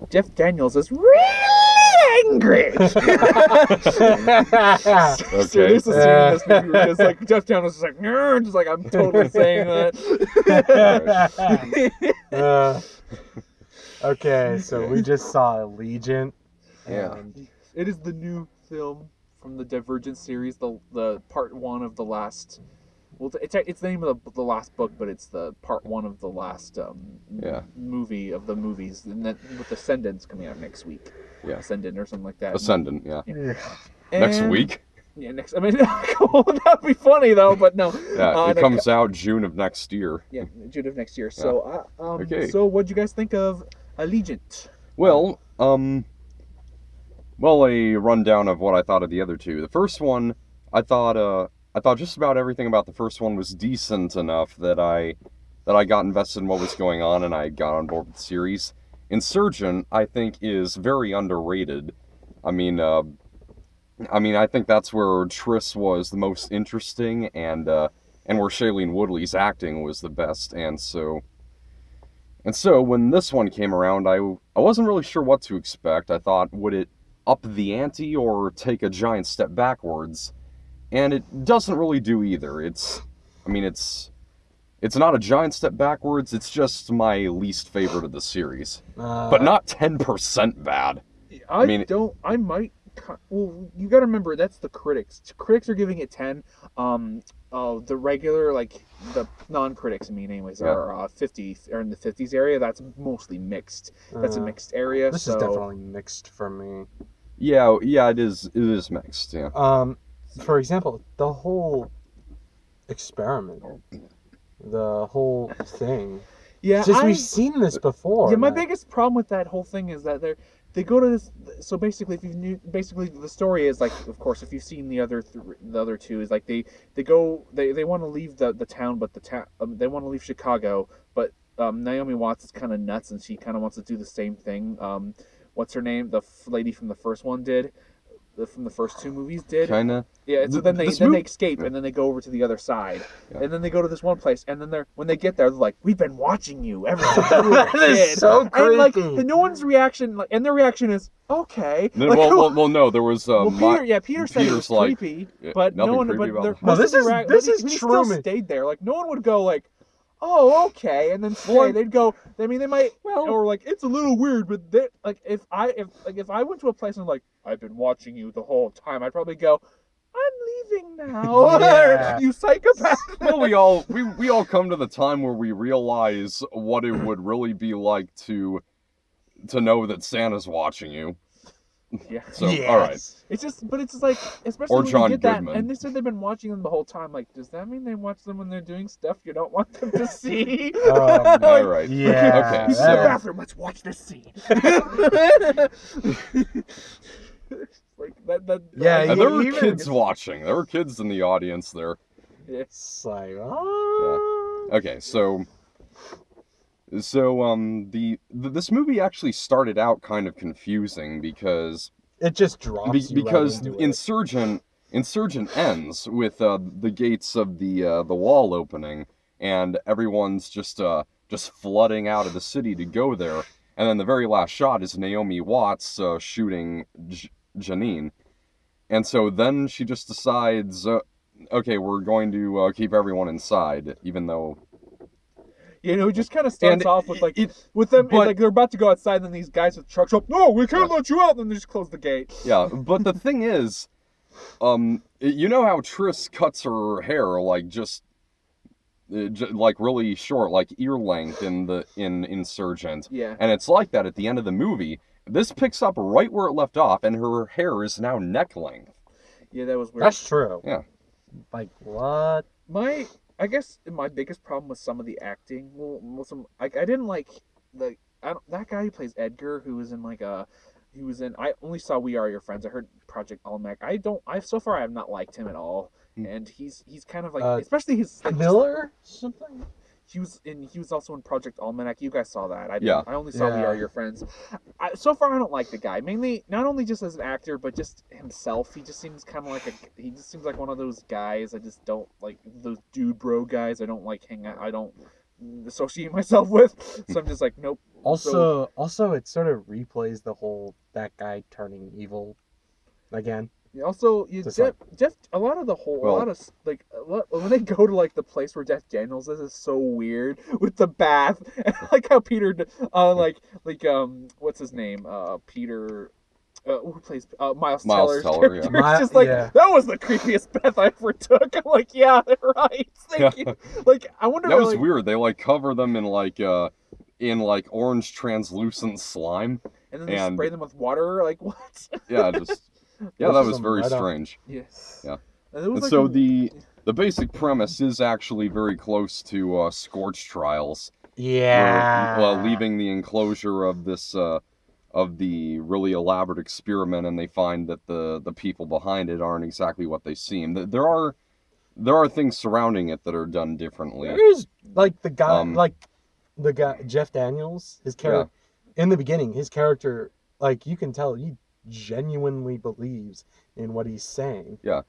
Jeff Daniels is really angry. So there's a scene in this movie where it's like Jeff Daniels is like, just like I'm totally saying that. Okay, so we just saw Allegiant. Yeah. It is the new film from the Divergent series, the part one of the last. Well, it's the name of the last book, but it's the part one of the last movie of the movies, and that with Ascendants coming out next week. Yeah. Ascendant or something like that. Ascendant, yeah. And, next week? Yeah, next. I mean, that'd be funny though, but no. Yeah, it comes out June of next year. Yeah, June of next year. So, okay. So what'd you guys think of Allegiant? Well, a rundown of what I thought of the other two. The first one, I thought just about everything about the first one was decent enough that I got invested in what was going on and I got on board with the series. Insurgent, I think, is very underrated. I mean, I think that's where Triss was the most interesting, and where Shailene Woodley's acting was the best, and so when this one came around, I wasn't really sure what to expect. I thought, would it up the ante or take a giant step backwards? And it doesn't really do either. It's not a giant step backwards, it's just my least favorite of the series. But not 10% bad. Well, you gotta remember, that's the critics. Critics are giving it 10. The regular, like, the non-critics, are 50, are in the 50s area. That's mostly mixed. That's a mixed area. This is definitely mixed for me. Yeah, it is mixed, yeah. For example, the whole experiment, the whole thing. Yeah, we've seen this before. Yeah, my biggest problem with that whole thing is that they go to this. So basically, the story is like, of course, if you've seen the other two, is like they want to leave the town, but they want to leave Chicago, but Naomi Watts is kind of nuts and she kind of wants to do the same thing. What's her name? The lady from the first one did. From the first two movies did. Kinda. Yeah, so then they escape and then they go over to the other side. Yeah. And then they go to this one place and then when they get there, they're like, "We've been watching you ever since you were a kid." That is so creepy. And like no one's reaction, and their reaction is okay. No, like, no, there was Peter said it was creepy, but no one. But this is he true. Still stayed there. Like no one would go like, "Oh, okay," and then stay. They'd go. I mean, they might, or like it's a little weird, but they, like if I went to a place and like I've been watching you the whole time, I'd probably go, "I'm leaving now." Yeah. You psychopath. Well, we all come to the time where we realize what it would really be like to know that Santa's watching you. Yeah. So all right. It's just like, especially or when John you get Goodman. that, and they said they've been watching them the whole time. Like, does that mean they watch them when they're doing stuff you don't want them to see? All right. Yeah. Okay. So in the bathroom. Let's watch this scene. Like that. Yeah. And there were kids watching. There were kids in the audience there. It's like, Yeah. Okay. So this movie actually started out kind of confusing because it just drops because right into Insurgent ends with the gates of the wall opening and everyone's just flooding out of the city to go there, and then the very last shot is Naomi Watts shooting Janine, and so then she just decides, okay, we're going to keep everyone inside, even though. You know, it just kind of starts off with with them, like they're about to go outside, and then these guys with trucks up, "No, we can't let you out," and then they just close the gate. Yeah, but the thing is, you know how Triss cuts her hair like like really short, like ear length in Insurgent. Yeah. And it's like that at the end of the movie. This picks up right where it left off, and her hair is now neck length. Yeah, that was weird. That's true. Yeah. Like what? I guess my biggest problem with some of the acting, I didn't like that guy who plays Edgar, who was in I only saw We Are Your Friends. I heard Project Almanac. So far I have not liked him at all, and he's kind of like, especially his like, Miller something. He was also in Project Almanac. You guys saw that. I only saw We Are Your Friends. So far I don't like the guy. Mainly not only just as an actor, but just himself. He just seems kind of like one of those guys I just don't like, those dude bro guys I don't like hang out. I don't associate myself with. So I'm just like, nope. Also, it sort of replays the whole that guy turning evil again. Also, Just Jeff, a lot of the whole, Well- a lot of like, when they go to like the place where Jeff Daniels is so weird with the bath, and I like how Peter, what's his name, Peter, who plays Miles Miles Teller's Teller, character. yeah. It's just like Yeah. that was the creepiest bath I ever took. I'm like, yeah, right, thank you. Like, I wonder. That was like, weird. They like cover them in like orange translucent slime. and then they and- spray them with water. Like, what? Yeah, just yeah, that Pushes was them very right up. strange. Yes. Yeah. And, it was And like so a- the basic premise is actually very close to Scorch trials. Yeah. Where, leaving the enclosure of this of the really elaborate experiment, and they find that the people behind it aren't exactly what they seem. There are things surrounding it that are done differently. There is like the guy, Jeff Daniels, his character in the beginning. His character, like you can tell, he genuinely believes in what he's saying. Yeah.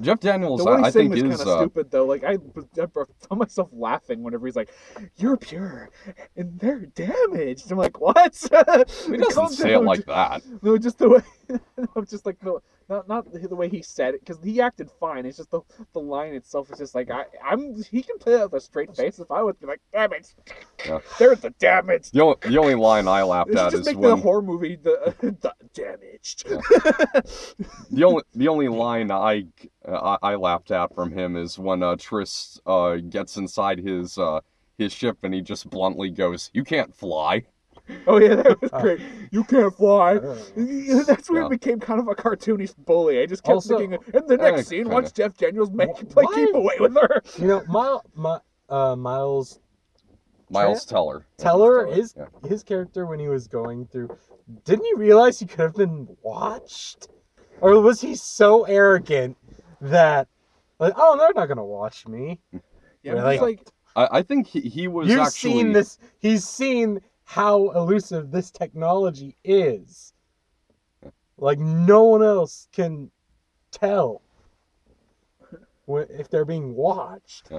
Jeff Daniels, The one I he's saying think, was is kind of stupid though. Like I found myself laughing whenever he's like, "You're pure, and they're damaged." I'm like, "What?" he doesn't say it like that. No, just the way. No, just like the not the way he said it, because he acted fine. It's just the line itself is just like he can play that with a straight face. If I would be like, "Damage, Yeah. there's the damage." The only line I laughed They should at just is make the when horror movie the damaged. the only line I laughed at from him is when Triss gets inside his ship and he just bluntly goes, "You can't fly." Oh yeah, that was great. You can't fly. Uh, That's when Yeah. it became kind of a cartoonish bully. I just kept Also- thinking, in the next scene, kinda. watch Jeff Daniels play Why- keep away with her. You know, Miles Miles Teller. Teller, Yeah. his character when he was going through, didn't he realize he could have been watched, or was he so arrogant that, like, oh, they're not gonna watch me? Yeah, Really? it's like I think he was You've actually. seen this. He's seen how elusive this technology is. Like no one else can tell if they're being watched.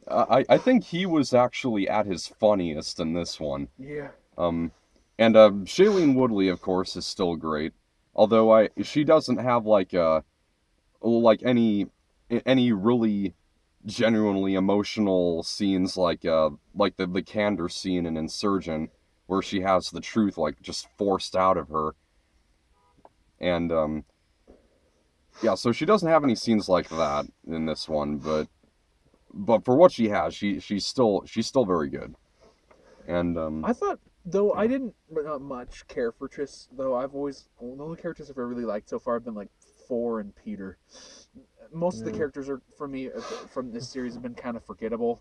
I think he was actually at his funniest in this one. yeah. And Shailene Woodley, of course, is still great. Although she doesn't have like any really genuinely emotional scenes like the candor scene in Insurgent, where she has the truth like just forced out of her. And yeah, so she doesn't have any scenes like that in this one, but for what she has, she's still very good. And I thought, though, I didn't not much care for Triss, though. The only characters I've really liked so far have been like Thor and Peter. Most of the characters are, for me, from this series have been kind of forgettable.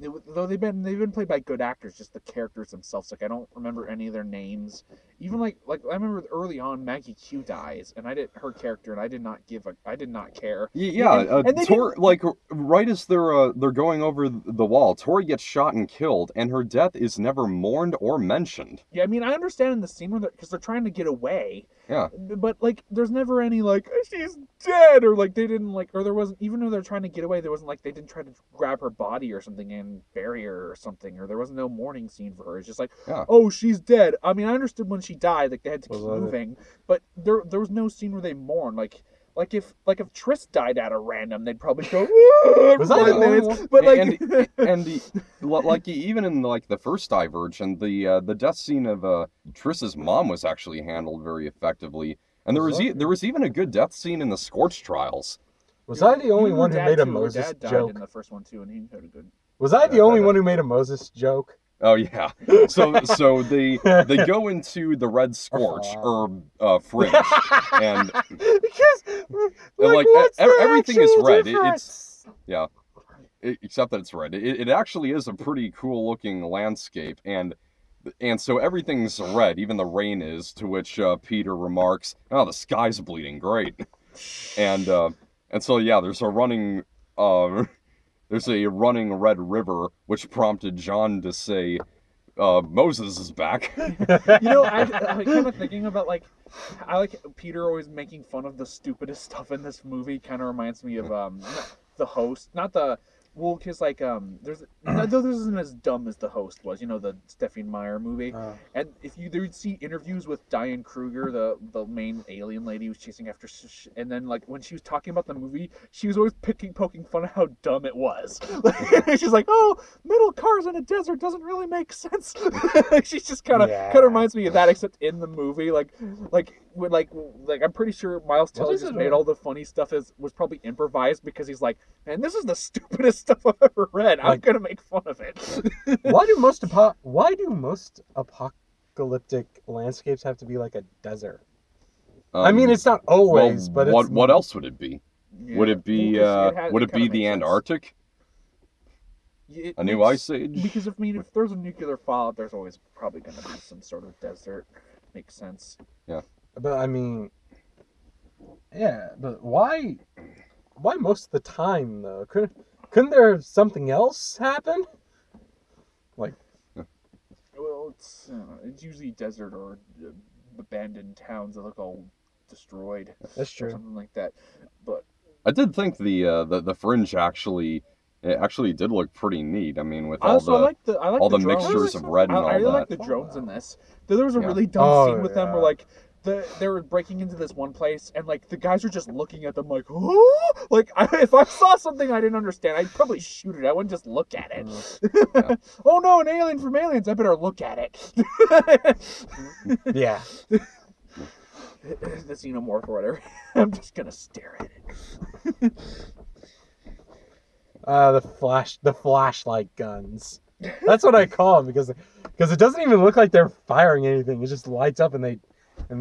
Though they've been played by good actors, just the characters themselves. Like I don't remember any of their names. Even like I remember early on Maggie Q dies, and her character, and I did not care. yeah, and they Tori, like right as they're going over the wall, Tori gets shot and killed, and her death is never mourned or mentioned. Yeah, I mean I understand in the scene where because they're trying to get away. Yeah. But like, there's never any like she's dead or like they didn't like or there wasn't even though they're trying to get away, there wasn't like they didn't try to grab her body or something and bury her or something, or there was no mourning scene for her. It's just like, Yeah. oh, she's dead. I mean, I understood when she died, like they had to keep Was that it? moving, but there was no scene where they mourn. Like if Triss died at a random, they'd probably go. Was for that the 5 only minutes. one? But like, Like even in like the first Divergent, the death scene of Triss's mom was actually handled very effectively, and there was even a good death scene in the Scorch trials. Was I the only Her one who dad made a too. Her Moses dad died joke? in the first one too, and he had a good. Was I the only one who made a Moses joke? Oh yeah, so they go into the Red Scorch or Fringe, and Because like, what's the everything is actual red. difference? Except that it's red. It actually is a pretty cool looking landscape, and so everything's red, even the rain is. To which Peter remarks, "Oh, the sky's bleeding. Great." And so yeah, there's a running red river, which prompted John to say, "Moses is back." You know, I kind of thinking about like, I like Peter always making fun of the stupidest stuff in this movie. Kind of reminds me of the host, not the Well, because like there's no, this isn't as dumb as The Host was, you know, the Stephanie Meyer movie. And if you there would see interviews with Diane Kruger, the main alien lady who was chasing after, and then like when she was talking about the movie, she was always poking fun at how dumb it was. She's like, "Oh, metal cars in a desert doesn't really make sense." She's just kind of reminds me of that, except in the movie, like I'm pretty sure Miles Teller just made all the funny stuff was probably improvised because he's like, "Man, this is the stupidest stuff I've ever read. I'm gonna make fun of it." Why do most apocalyptic landscapes have to be like a desert? I mean, it's not always, but what else would it be? Yeah. Would it be the Antarctic? A new ice age? Because if there's a nuclear fallout, there's always probably gonna be some sort of desert. Makes sense. Yeah. But I mean, yeah, but why most of the time though? Couldn't there something else happen? Like, well, it's usually desert or abandoned towns that look all destroyed. That's true. Or something like that. But I did think the fringe actually did look pretty neat. I mean, with all the mixtures of red and all that. I really like the drones in this. There was a really dumb scene with them where like they were breaking into this one place and like the guys are just looking at them like, oh, like if I saw something I didn't understand, I'd probably shoot it. I wouldn't just look at it. Yeah. Oh no, an alien from Aliens! I better look at it. Yeah. The xenomorph or whatever. I'm just gonna stare at it. The flashlight guns. That's what I call them because it doesn't even look like they're firing anything. It just lights up and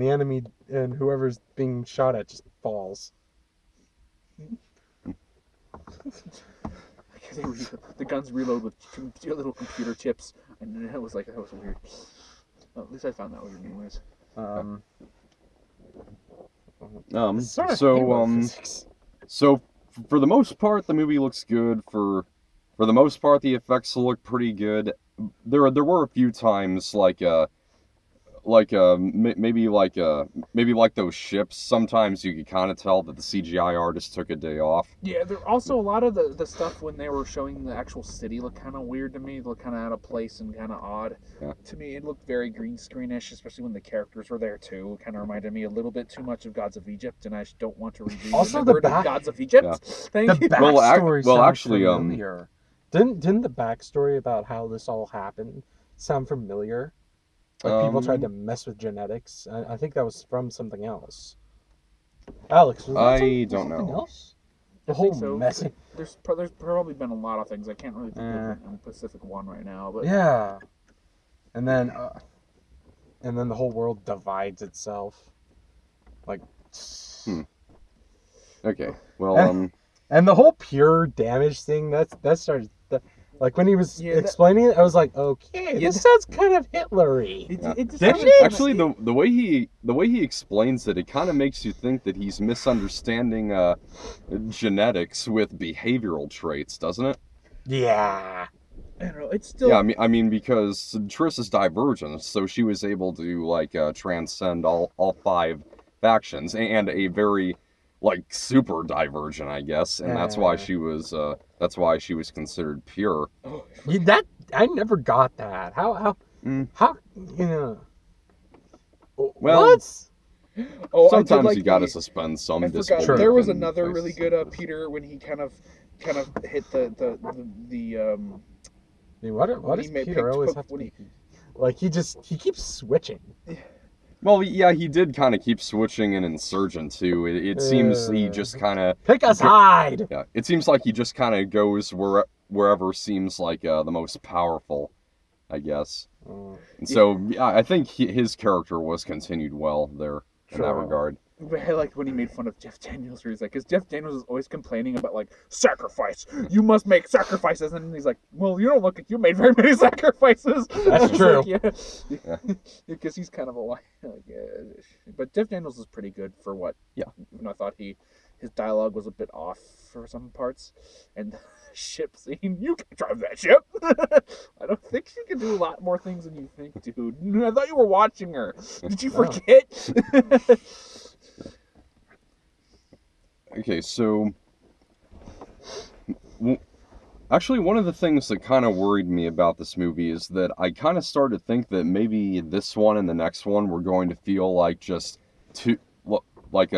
the enemy and whoever's being shot at just falls. The guns reload with little computer chips, and that was weird. Well, at least I found that weird anyways. So for the most part, the movie looks good. For the most part, the effects look pretty good. There were a few times maybe like those ships. Sometimes you could kind of tell that the CGI artist took a day off. Yeah, there also a lot of the stuff when they were showing the actual city looked kind of weird to me. It looked kind of out of place and kind of odd. Yeah. To me, it looked very green screenish, especially when the characters were there too. It kind of reminded me a little bit too much of Gods of Egypt, and I don't want to redo also the Gods of Egypt. Yeah. Thank you. Backstory actually, familiar. Didn't the backstory about how this all happened sound familiar? Like people tried to mess with genetics. I think that was from something else. Alex, was that something else? The whole messing. There's probably been a lot of things. I can't really think of a specific one right now, but yeah. And then the whole world divides itself. Like. Okay. Well. And the whole pure damage thing. That started. Like when he was explaining it, I was like, "Okay, this sounds kind of Hitler-y." Actually, the way he explains it, it kind of makes you think that he's misunderstanding genetics with behavioral traits, doesn't it? Yeah. I don't know. It's still. Yeah, I mean, because Triss is divergent, so she was able to transcend all 5 factions and a very super divergent, I guess, and that's why she was considered pure. That I never got that. How you know? Well, sometimes you gotta suspend some disbelief. There was another really good Peter when he kind of hit the what does Peter always have to be? Like he keeps switching. Well, yeah, he did kind of keep switching in Insurgent, too. It seems he just kind of... Pick a side! Yeah, it seems like he just kind of goes wherever seems like the most powerful, I guess. And so, yeah, I think his character was continued well there in that regard. I liked when he made fun of Jeff Daniels, where he's like, because Jeff Daniels is always complaining about, sacrifice. You must make sacrifices. And he's like, well, you don't look like you made very many sacrifices. That's true. Because he's kind of a but Jeff Daniels is pretty good for what. Yeah. Even though I thought his dialogue was a bit off for some parts. And the ship scene, you can drive that ship. I don't think she can do a lot more things than you think, dude. I thought you were watching her. Did you forget? Okay, so Actually, one of the things that kind of worried me about this movie is that I kind of started to think that maybe this one and the next one were going to feel like just two, like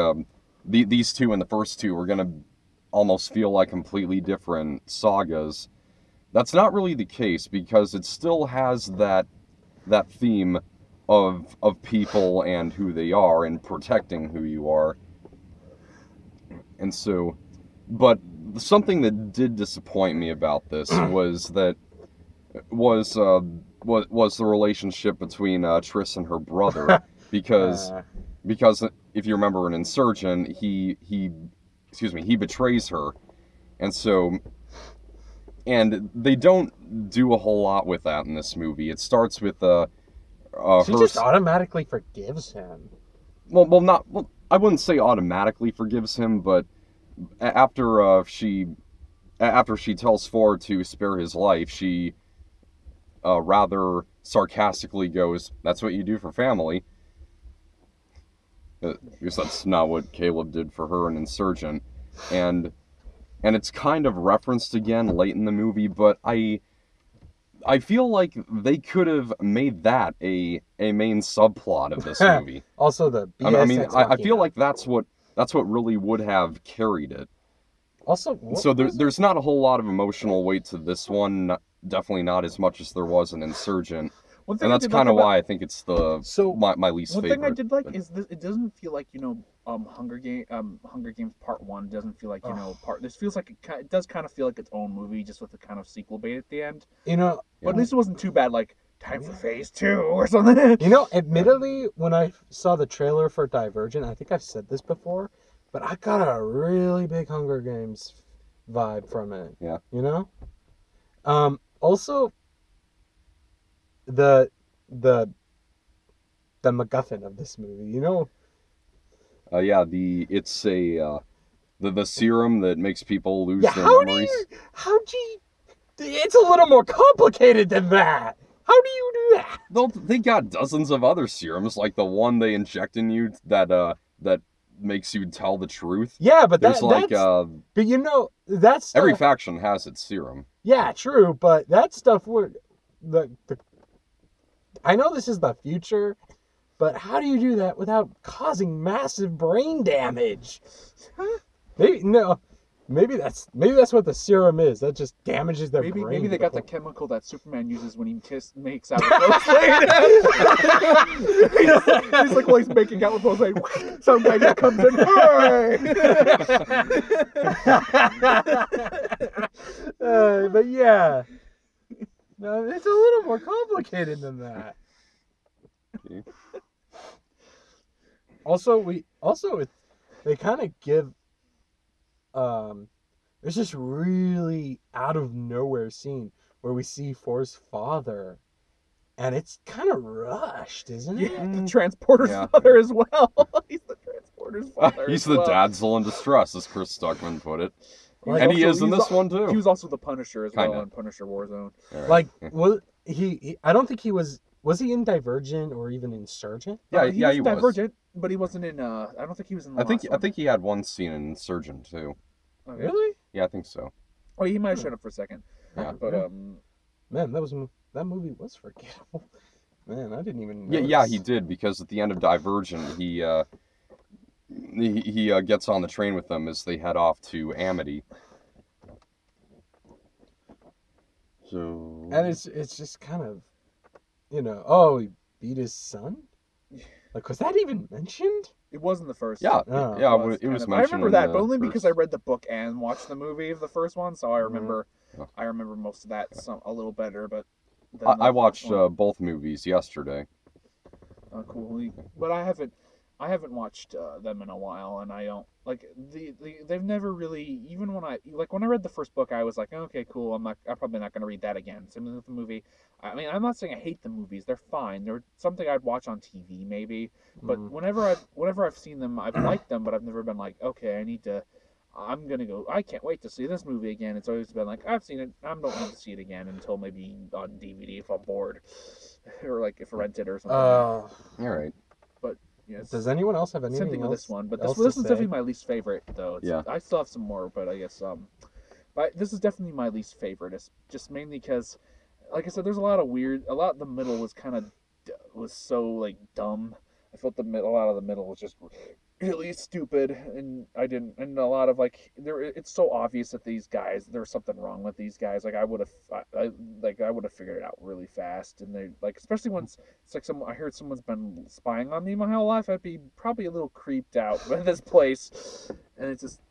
these two and the first two were going to almost feel like completely different sagas. That's not really the case, because it still has that theme of people and who they are and protecting who you are. And so, but something that did disappoint me about this was the relationship between Triss and her brother, because if you remember, an insurgent, he betrays her, and so. And they don't do a whole lot with that in this movie. It starts with she just automatically forgives him. Well, I wouldn't say automatically forgives him, but after she tells Ford to spare his life, she rather sarcastically goes, "That's what you do for family." Because that's not what Caleb did for her, an insurgent, and it's kind of referenced again late in the movie, but I feel like they could have made that a main subplot of this movie. Also, the BS I feel like that's what really would have carried it. Also, so there's not a whole lot of emotional weight to this one. Definitely not as much as there was in Insurgent. And that's kind of why I think it's my least favorite. One thing I did like is it doesn't feel like, Hunger Games Part 1 doesn't feel like, this feels like it does kind of feel like its own movie, just with a kind of sequel bait at the end. But at least it wasn't too bad, like, time for phase 2 or something. Admittedly, when I saw the trailer for Divergent, I think I've said this before, but I got a really big Hunger Games vibe from it. Yeah. Also, the MacGuffin of this movie, it's the serum that makes people lose their memories. It's a little more complicated than that. How do you do that? They got dozens of other serums, like the one they inject in you that makes you tell the truth. Yeah, but that's stuff, every faction has its serum. Yeah, true, but that stuff I know this is the future, but how do you do that without causing massive brain damage? Maybe that's what the serum is. That just damages their brain. Maybe they got the chemical that Superman uses when he makes out with Lois Lane. He's like, while he's making out with Lois Lane, some guy just comes in. But yeah. No, it's a little more complicated than that. Okay. They kind of give there's this really out of nowhere scene where we see For's father, and it's kind of rushed, isn't it? Yeah, the transporter's father as well. He's the transporter's father. He's the damsel in distress, as Chris Stuckman put it. And he is in this one too. He was also the Punisher as well in Punisher Warzone. Right. Like, I don't think he was. Was he in Divergent or even Insurgent? Yeah, he was Divergent, but he wasn't in. I don't think he was in. I think he had one scene in Insurgent too. Oh, really? Yeah, I think so. Oh, he might have showed up for a second. Yeah, but man, that movie was forgettable. Man, I didn't even. Yeah, he did, because at the end of Divergent, he gets on the train with them as they head off to Amity. So. And it's just kind of, he beat his son. Like, was that even mentioned? It wasn't the first. Yeah, it was mentioned. I remember that, but only because I read the book and watched the movie of the first one, so I remember. I remember most of that a little better, but. I watched both movies yesterday. Oh, cool. But I haven't watched them in a while, and I don't like they've never really, even when I read the first book, I was like, okay, cool. I'm probably not going to read that again. Same with the movie. I mean, I'm not saying I hate the movies. They're fine. They're something I'd watch on TV maybe. But whenever I've seen them, I've liked them, but I've never been like, okay, I'm gonna go. I can't wait to see this movie again. It's always been like, I've seen it. I don't need to see it again until maybe on DVD if I'm bored, or like if I rent it or something. All right. But yes. Does anyone else have anything? Same thing with this one, but this is definitely my least favorite though. I still have some more, but I guess this is definitely my least favorite. It's just mainly because, like I said, there's a lot of the middle was was so like dumb. I felt a lot of the middle was just really stupid, and I didn't, and a lot of like it's so obvious that there's something wrong with these guys. Like I would have, I would have figured it out really fast, and they like, especially once it's like I heard someone's been spying on me my whole life, I'd be probably a little creeped out by this place, and it's just.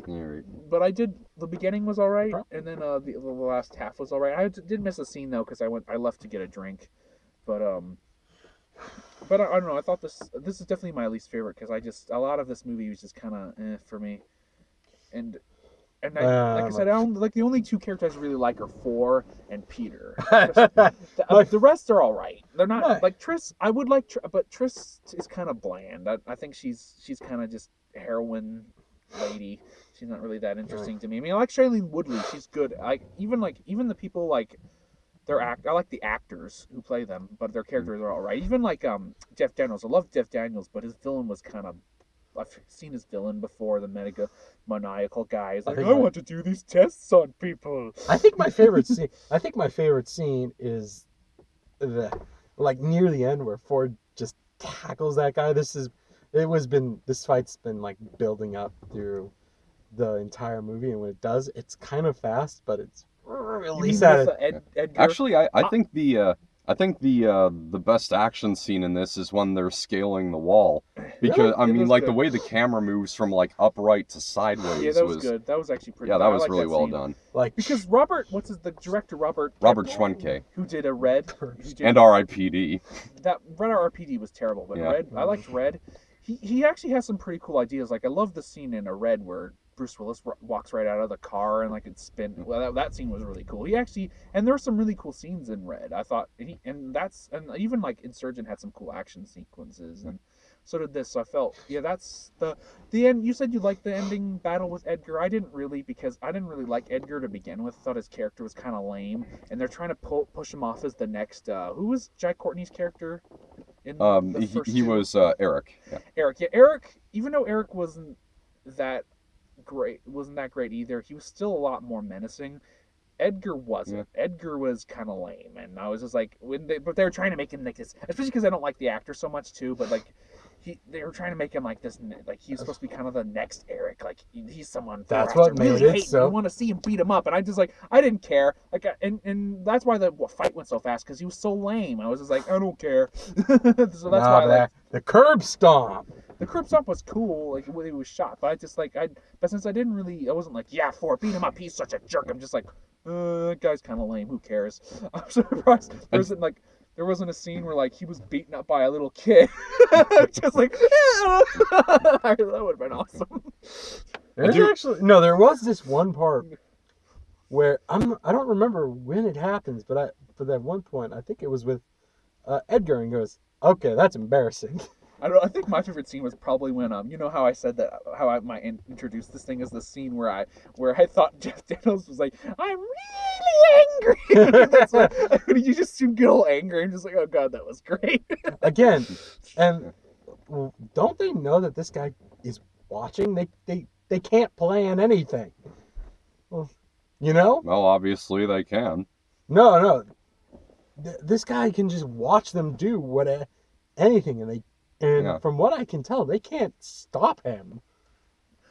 Yeah, right. But the beginning was all right, and then the last half was all right. I did miss a scene though because I left to get a drink, but I don't know. I thought this is definitely my least favorite because a lot of this movie was just kind of for me, and like I said, I don't like the only two characters I really like are Four and Peter. The rest are all right. They're not like Triss. I would like, but Triss is kind of bland. I think she's kind of just heroine lady. She's not really that interesting to me. I mean, I like Shailene Woodley. She's good. Even the people like. I like the actors who play them, but their characters are all right. Even like Jeff Daniels. I love Jeff Daniels, but his villain was kind of. I've seen his villain before. The maniacal guy is like, I want to do these tests on people. I think my favorite scene. I think my favorite scene is near the end where Ford just tackles that guy. This fight's been like building up through the entire movie, and when it does, it's kind of fast, but it's really sad. Actually, I think the best action scene in this is when they're scaling the wall, because I mean, like the way the camera moves from like upright to sideways. Yeah, that was good. That was actually pretty. Yeah, good. that was really well done. Like because the director Robert Schwenke, who did a Red and R.I.P.D. That Red R.I.P.D. was terrible, but Red, I liked Red. He actually has some pretty cool ideas. Like I love the scene in a Red where Bruce Willis walks right out of the car and like it spin. Well, that scene was really cool. And there were some really cool scenes in Red. I thought and even like Insurgent had some cool action sequences, and so did this. So I felt that's the end. You said you liked the ending battle with Edgar. I didn't really, because I didn't really like Edgar to begin with. I thought his character was kind of lame, and they're trying to push him off as the next. Who was Jack Courtney's character? He was Eric. Yeah. Eric. Even though Eric wasn't that great either, he was still a lot more menacing. Edgar wasn't. Yeah. Edgar was kind of lame, and I was just like, but they were trying to make him like this, especially because I don't like the actor so much too. But like, they were trying to make him like this, like he's supposed to be kind of the next Eric, like he's someone that's what made it so. You want to see him beat him up, and I just like I didn't care, like, and that's why the fight went so fast because he was so lame. I was just like, I don't care. So that's why the curb stomp. The curb stomp was cool, like when he was shot, but but since I wasn't like, yeah, Ford, beat him up, he's such a jerk. I'm just like, that guy's kind of lame. Who cares? I'm surprised there wasn't a scene where like he was beaten up by a little kid. Just like, that would have been awesome. There was this one part where I don't remember when it happens, but at one point I think it was with Edgar, and goes, okay, that's embarrassing. I think my favorite scene was probably when you know how I said that how I might introduce this thing as the scene where I thought Jeff Daniels was like, I'm really angry. That's when you just get all angry and just like, oh god, that was great. Again, and don't they know that this guy is watching? They can't plan anything. Well, you know? Well, obviously they can. No. This guy can just watch them do anything, and from what I can tell, they can't stop him.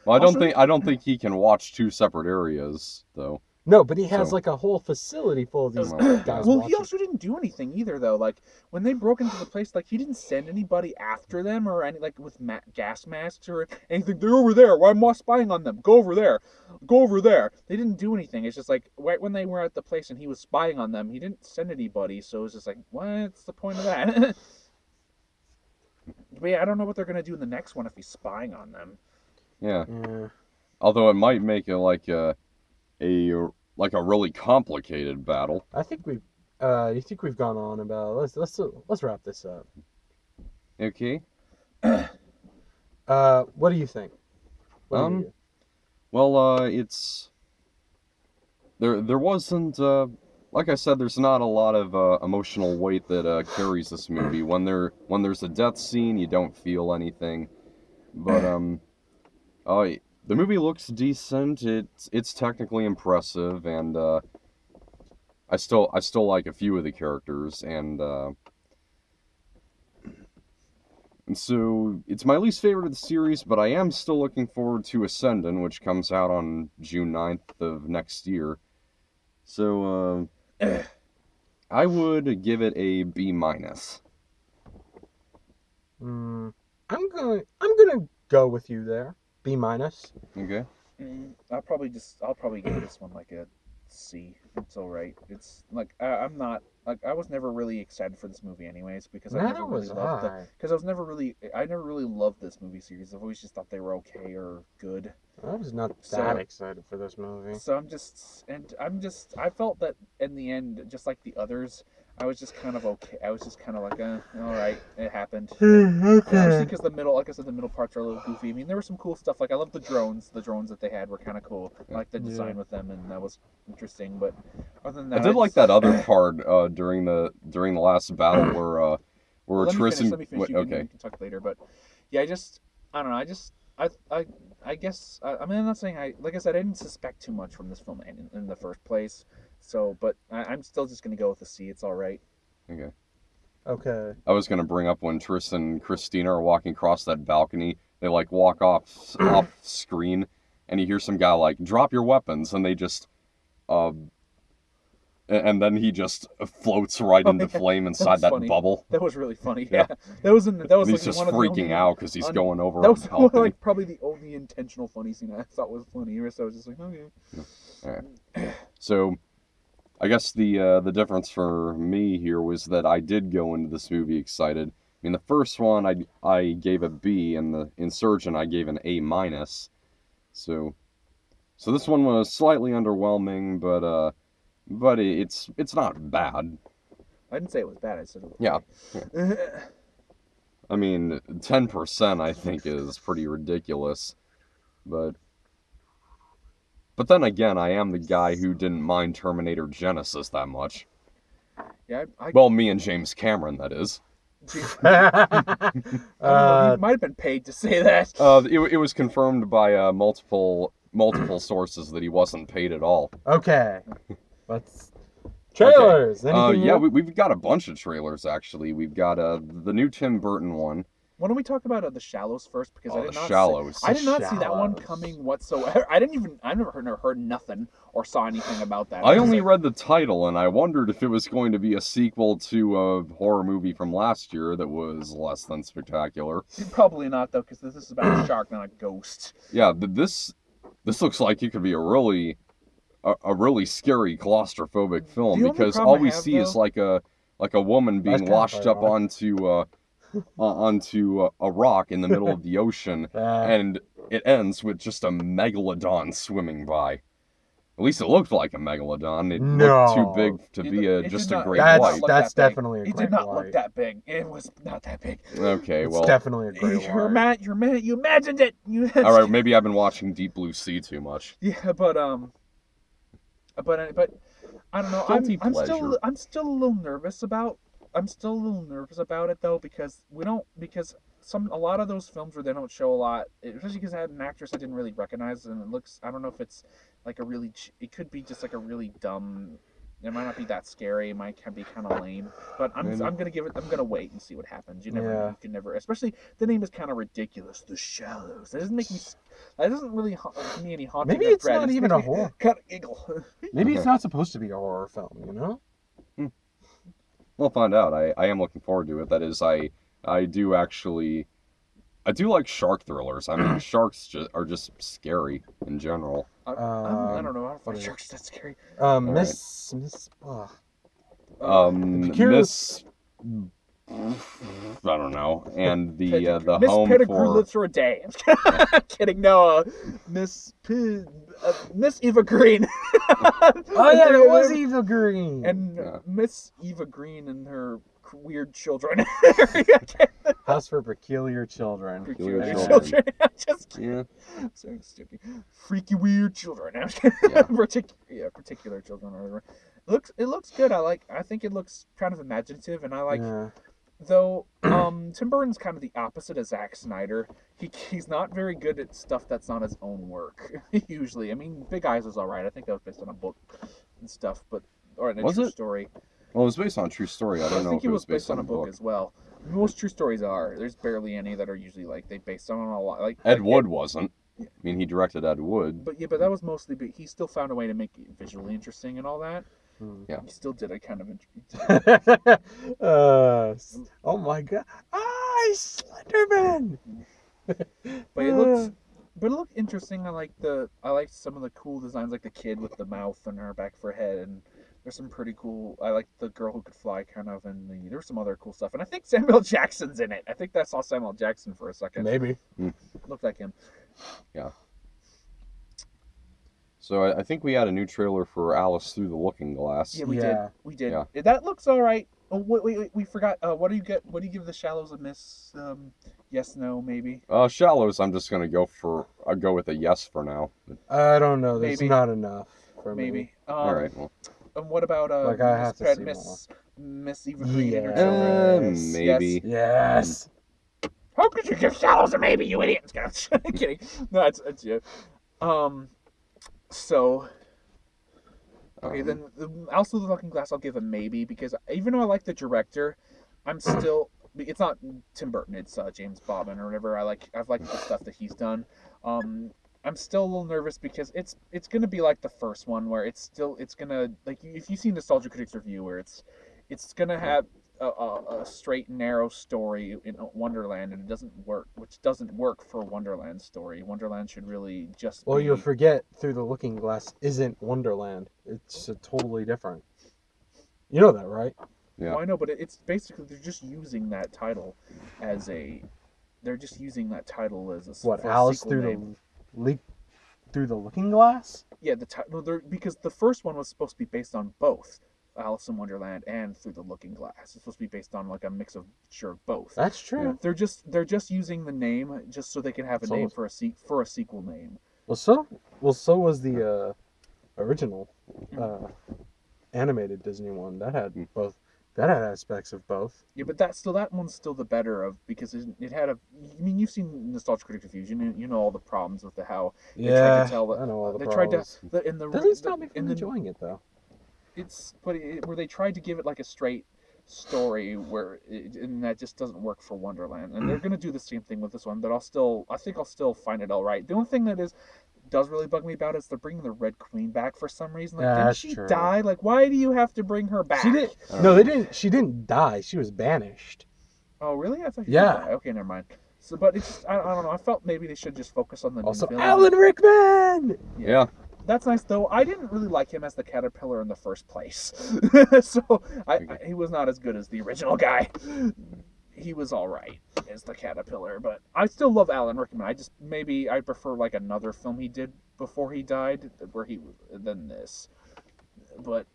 Well, I don't think he can watch two separate areas though. No, but he has like a whole facility full of these guys. Well, he also didn't do anything either, though. Like when they broke into the place, like he didn't send anybody after them or any like with gas masks or anything. They're over there. Why am I spying on them? Go over there. Go over there. They didn't do anything. It's just like right when they were at the place and he was spying on them, he didn't send anybody. So it was just like, what's the point of that? But yeah, I don't know what they're gonna do in the next one if he's spying on them. Yeah. Although it might make it like a really complicated battle. I think we've gone on about. Let's wrap this up. Okay. What do you think? Well, it's there wasn't like I said, there's not a lot of emotional weight that carries this movie. When there's a death scene, you don't feel anything. But The movie looks decent. It's technically impressive, and I still like a few of the characters, and so it's my least favorite of the series, but I am still looking forward to Ascendant, which comes out on June 9th of next year. So I would give it a B-. I'm gonna go with you there. B-. Okay. I'll probably give this one like a C. It's all right. It's like I'm not like I was never really excited for this movie anyways because I never really loved because I never really loved this movie series. I've always just thought they were okay or good. I was not that excited for this movie. So I felt that in the end, just like the others, I was just kind of okay. I was just kind of like, all right, it happened. Especially because the middle, like I said, the middle parts are a little goofy. I mean, there was some cool stuff. Like I love the drones. The drones that they had were kind of cool. I like the design with them, and that was interesting. But other than that, I did like that other part during the last battle where Tristan. Let me finish. You can talk later. But yeah, I don't know. I guess I mean I'm not saying like I said I didn't suspect too much from this film in the first place, so but I'm still just gonna go with a C. It's all right. Okay. I was gonna bring up when Tristan and Christina are walking across that balcony. They like walk off screen, and you hear some guy like drop your weapons, and they just and then he just floats right into flame inside that bubble. That was really funny. Yeah, that was and like he's just freaking out because he's going over. That was like probably the only intentional funny scene I thought was funny. So I was just like, okay. All right. So, I guess the difference for me here was that I did go into this movie excited. I mean, the first one I gave a B, and the Insurgent I gave an A-. So this one was slightly underwhelming, but it's not bad. I didn't say it was bad. I said it was yeah. I mean, 10% I think is pretty ridiculous, but then again, I am the guy who didn't mind Terminator Genesis that much. Yeah. Well, me and James Cameron, that is. He might have been paid to say that. It was confirmed by multiple sources that he wasn't paid at all. Okay. Let's trailers. Okay. We've got a bunch of trailers actually. We've got the new Tim Burton one. Why don't we talk about The Shallows first? Because I did not see that one coming whatsoever. I never heard nothing or saw anything about that. I only read the title, and I wondered if it was going to be a sequel to a horror movie from last year that was less than spectacular. Probably not, though, because this is about a shark, not a ghost. Yeah, this looks like it could be a really scary claustrophobic film, because all we see is like a woman being washed up onto a rock in the middle of the ocean, and it ends with just a megalodon swimming by. At least it looked like a megalodon. It looked too big to be just a great white. That's definitely a great white. It did not look that big. It was not that big. Okay, it's definitely a great white. You imagined it. All right, maybe I've been watching Deep Blue Sea too much. Yeah, but I don't know. I'm still a little nervous about. I'm still a little nervous about it though, because a lot of those films where they don't show a lot, especially because I had an actress I didn't really recognize, and it looks, I don't know if it's like it could be just like a really dumb. It might not be that scary. It might be kind of lame. But I'm gonna wait and see what happens. You can never. Especially the name is kind of ridiculous. The Shallows. That doesn't really give me any haunting. Maybe it's not even a horror. Kind of giggle. Maybe it's not supposed to be a horror film. You know. We'll find out. I am looking forward to it. That is, I do like shark thrillers. I mean, sharks are just scary in general. I don't know. I don't find sharks that scary. Miss. I don't know. And the Miss home Pettigrew lives for a day. I'm kidding. No, Miss Eva Green. Oh yeah, it was Eva Green. And Miss Eva Green and her weird children. House for Peculiar Children. Peculiar children. Just kidding. Yeah. So stupid. Freaky weird children. Particular children or whatever. It looks good. I think it looks kind of imaginative, and I like. Yeah. Though Tim Burton's kind of the opposite of Zack Snyder. He's not very good at stuff that's not his own work. Usually, I mean, Big Eyes was all right. I think that was based on a book and stuff, but or a Was true it? story. Well, it was based on a true story. I don't know think if it was based on on a book as well. Most true stories are. There's barely any that are usually like they based on a lot. Ed Wood wasn't. I mean, he directed Ed Wood. But that was mostly. But he still found a way to make it visually interesting and all that. Yeah. He still did a kind of. Oh my god! Slenderman. But it looked interesting. I liked some of the cool designs, like the kid with the mouth and her back of her head, and there's some pretty cool. I like the girl who could fly, kind of, and there's some other cool stuff. And I think Samuel Jackson's in it. I think I saw Samuel Jackson for a second. Maybe. Looked like him. Yeah. So I think we had a new trailer for Alice Through the Looking Glass. Yeah, we did. We did. Yeah. That looks all right. Oh wait, we forgot. What do you get? What do you give The Shallows a miss? Yes, no, maybe. Shallows. I'm just gonna go with a yes for now. I don't know. There's Maybe. not enough for me. Maybe. All right. Well. And what about Like, I have to see Miss Eva Green and her Yeah. children? Maybe. Yes. How could you give Shallows a maybe, you idiot? I'm kidding. No, it's you. So. Okay, then also The Looking Glass I'll give a maybe, because even though I like the director, I'm still. It's not Tim Burton. It's James Bobbin or whatever. I've liked the stuff that he's done. I'm still a little nervous because it's gonna be like the first one, where it's gonna, like, if you've seen Nostalgia Critics review, where it's gonna have a straight and narrow story in Wonderland, and it doesn't work, which doesn't work for Wonderland's story. Wonderland should really just Well, be... you'll forget Through the Looking Glass isn't Wonderland. It's totally different. You know that, right? Yeah. Well, I know, but it's basically they're just using that title as a. They're just using that title as a. What, for a Alice sequel Through name. Through the Looking Glass? Yeah, the title. Because the first one was supposed to be based on both Alice in Wonderland and Through the Looking Glass. It's supposed to be based on like a mix of both. That's true. Yeah. They're just using the name just so they can have a name for a sequel name. Well, so was the original animated Disney one. That had both. That had aspects of both. Yeah, but that one's still the better of, because it had a. I mean, you've seen Nostalgia Critic Reviews. You know all the problems with how they tried to tell. I know all the they problems. tried to Doesn't stop me from enjoying it though. Where they tried to give it like a straight story, and that just doesn't work for Wonderland. And they're gonna do the same thing with this one, but I think I'll still find it all right. The only thing that does really bug me about it is they're bringing the Red Queen back for some reason. Like, didn't she die? Like, why do you have to bring her back? She didn't. No, they didn't. She didn't die. She was banished. Oh, really? I thought she Yeah. did die. Okay, never mind. So, but it's just, I don't know. I felt maybe they should just focus on the Also, new villain. Alan Rickman. Yeah. That's nice, though. I didn't really like him as the Caterpillar in the first place. So he was not as good as the original guy. He was all right as the Caterpillar, but I still love Alan Rickman. I prefer like another film he did before he died, than this. But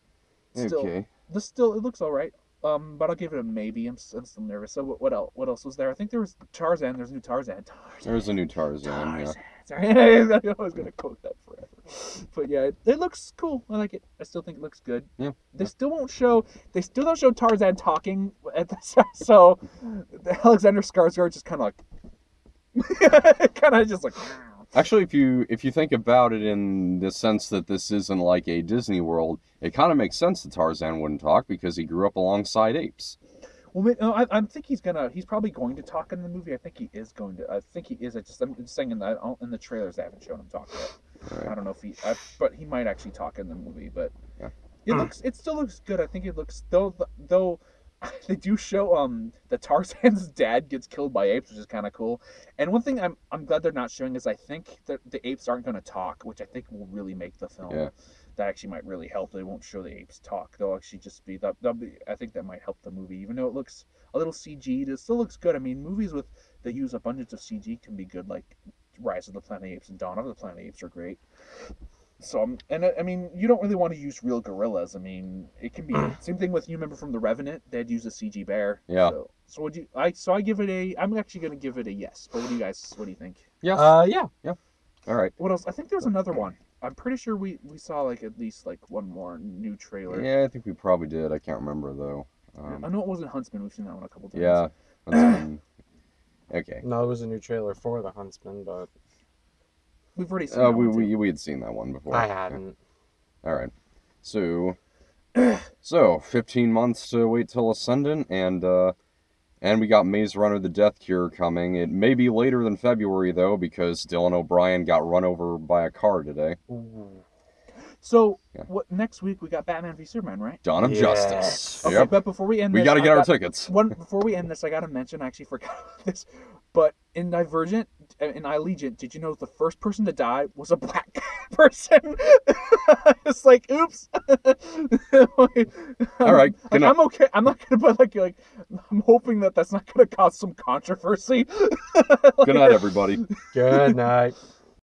still, Okay. it looks all right. But I'll give it a maybe. I'm still nervous. So what else? What else was there? I think there was Tarzan. There's a new Tarzan. There's a new Tarzan. Yeah. Sorry, I was gonna quote that forever. But yeah, it looks cool. I like it. I still think it looks good. Yeah. They still don't show Tarzan talking at the so Alexander Skarsgård just kind of like. Actually, if you think about it in the sense that this isn't like a Disney World, it kind of makes sense that Tarzan wouldn't talk because he grew up alongside apes. Well, I think he's probably going to talk in the movie. I think he is going to. I think he is. I'm just saying in the trailers they haven't shown him talk yet. Right. I don't know if but he might actually talk in the movie. But yeah. It still looks good. I think it looks, though they do show that Tarzan's dad gets killed by apes, which is kind of cool. And one thing I'm glad they're not showing is I think that the apes aren't going to talk, which I think will really make the film. Yeah. That actually might really help. They won't show the apes talk. They'll actually just be I think that might help the movie, even though it looks a little CG. It still looks good. I mean, movies that use abundance of CG can be good, like Rise of the Planet of the Apes and Dawn of the Planet of the Apes are great. So, I mean, you don't really want to use real gorillas. I mean, it can be same thing with, you remember from The Revenant, they'd use a CG bear. Yeah. So I give it I'm actually going to give it a yes. But what do you think? Yeah. Yeah. All right. What else? I think there was another one. I'm pretty sure we saw like at least like one more new trailer. Yeah, I think we probably did. I can't remember though. I know it wasn't Huntsman. We've seen that one a couple times. Yeah. Huntsman. Okay. No, it was a new trailer for the Huntsman, but We've already seen that one, too. We had seen that one before. I hadn't. All right. So 15 months to wait till Ascendant, and we got Maze Runner: The Death Cure coming. It may be later than February though, because Dylan O'Brien got run over by a car today. Ooh. So, what next week we got Batman v Superman, right? Dawn of Justice. Okay, Yep. but before we end this, We got to get our tickets. Before we end this, I gotta mention. I actually forgot about this, but in Divergent, in Allegiant, did you know the first person to die was a black person? It's like, oops. All right. I'm okay. I'm not gonna, but like, I'm hoping that that's not gonna cause some controversy. Good night, everybody. Good night.